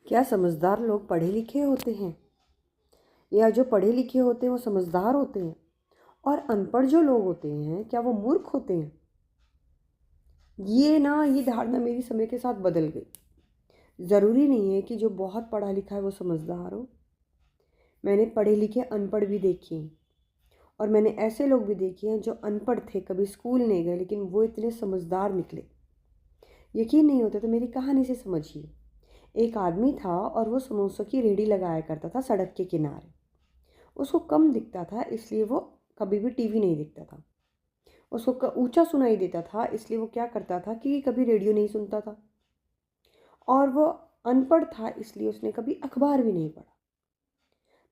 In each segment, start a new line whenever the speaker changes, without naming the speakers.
क्या समझदार लोग पढ़े लिखे होते हैं, या जो पढ़े लिखे होते हैं वो समझदार होते हैं, और अनपढ़ जो लोग होते हैं क्या वो मूर्ख होते हैं? ये धारणा मेरी समय के साथ बदल गई। ज़रूरी नहीं है कि जो बहुत पढ़ा लिखा है वो समझदार हो। मैंने पढ़े लिखे अनपढ़ भी देखे हैं, और मैंने ऐसे लोग भी देखे हैं जो अनपढ़ थे, कभी स्कूल नहीं गए, लेकिन वो इतने समझदार निकले। यकीन नहीं होता तो मेरी कहानी से समझिए। एक आदमी था और वो समोसों की रेहड़ी लगाया करता था सड़क के किनारे। उसको कम दिखता था, इसलिए वो कभी भी टीवी नहीं देखता था। उसको ऊंचा सुनाई देता था, इसलिए वो क्या करता था कि कभी रेडियो नहीं सुनता था। और वो अनपढ़ था, इसलिए उसने कभी अखबार भी नहीं पढ़ा।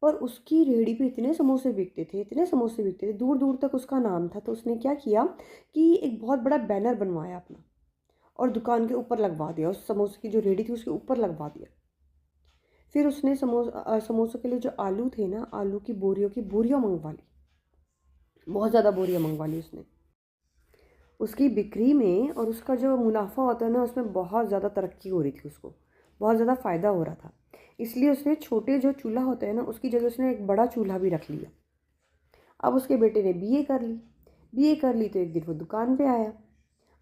पर उसकी रेहड़ी पे इतने समोसे बिकते थे, इतने समोसे बिकते थे, दूर दूर तक उसका नाम था। तो उसने क्या किया कि एक बहुत बड़ा बैनर बनवाया अपना, और दुकान के ऊपर लगवा दिया। उस समोसे की जो रेहड़ी थी उसके ऊपर लगवा दिया। फिर उसने समोसों के लिए जो आलू थे ना, आलू की बोरियों मंगवा ली। बहुत ज़्यादा बोरियां मंगवा ली उसने। उसकी बिक्री में और उसका जो मुनाफा होता है ना, उसमें बहुत ज़्यादा तरक्की हो रही थी। उसको बहुत ज़्यादा फ़ायदा हो रहा था। इसलिए उसने छोटे जो चूल्हा होता है ना, उसकी जगह उसने एक बड़ा चूल्हा भी रख लिया। अब उसके बेटे ने बीए कर ली। बीए कर ली तो एक दिन वो दुकान पे आया।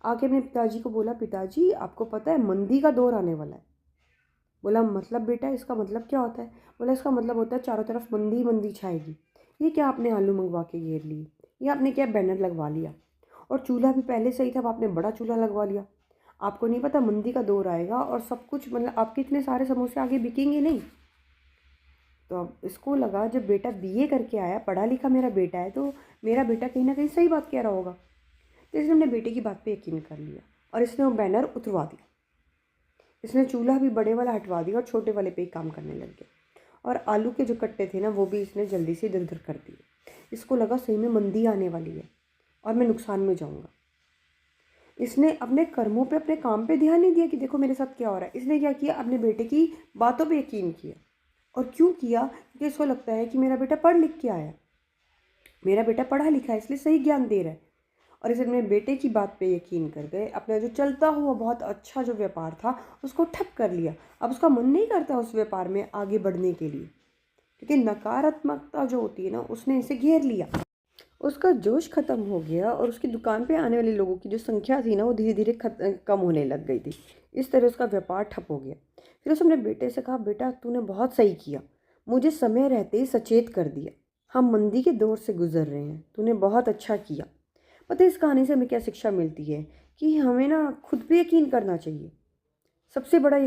आके अपने पिताजी को बोला, पिताजी आपको पता है मंदी का दौर आने वाला है। बोला, मतलब बेटा इसका मतलब क्या होता है? बोला, इसका मतलब होता है चारों तरफ मंदी ही मंदी छाएगी। ये क्या आपने आलू मंगवा के घेर लिए? ये आपने क्या बैनर लगवा लिया? और चूल्हा भी पहले से ही था, अब आपने बड़ा चूल्हा लगवा लिया। आपको नहीं पता मंदी का दौर आएगा और सब कुछ, मतलब आपके इतने सारे समोसे आगे बिकेंगे नहीं। तो अब इसको लगा, जब बेटा बीए करके आया, पढ़ा लिखा मेरा बेटा है, तो मेरा बेटा कहीं ना कहीं सही बात कह रहा होगा। तो इसने अपने बेटे की बात पे यकीन कर लिया और इसने वो बैनर उतरवा दिया। इसने चूल्हा भी बड़े वाला हटवा दिया और छोटे वाले पे ही काम करने लग गया। और आलू के जो कट्टे थे ना, वो भी इसने जल्दी से इधर उधर कर दिए। इसको लगा सही में मंदी आने वाली है और मैं नुकसान में जाऊंगा। इसने अपने कर्मों पे, अपने काम पे ध्यान नहीं दिया कि देखो मेरे साथ क्या हो रहा है। इसने क्या किया, अपने बेटे की बातों पे यकीन किया। और क्यों किया? क्योंकि इसको लगता है कि मेरा बेटा पढ़ लिख के आया, मेरा बेटा पढ़ा लिखा है, इसलिए सही ज्ञान दे रहा है। और इस अपने बेटे की बात पे यकीन कर गए। अपना जो चलता हुआ बहुत अच्छा जो व्यापार था उसको ठप कर लिया। अब उसका मन नहीं करता उस व्यापार में आगे बढ़ने के लिए, क्योंकि नकारात्मकता जो होती है ना, उसने इसे घेर लिया। उसका जोश खत्म हो गया और उसकी दुकान पे आने वाले लोगों की जो संख्या थी ना, वो धीरे धीरे कम होने लग गई थी। इस तरह उसका व्यापार ठप हो गया। फिर उसने अपने बेटे से कहा, बेटा तूने बहुत सही किया, मुझे समय रहते ही सचेत कर दिया। हम मंदी के दौर से गुजर रहे हैं, तूने बहुत अच्छा किया। पता है इस कहानी से हमें क्या शिक्षा मिलती है? कि हमें ना खुद पे यकीन करना चाहिए। सबसे बड़ा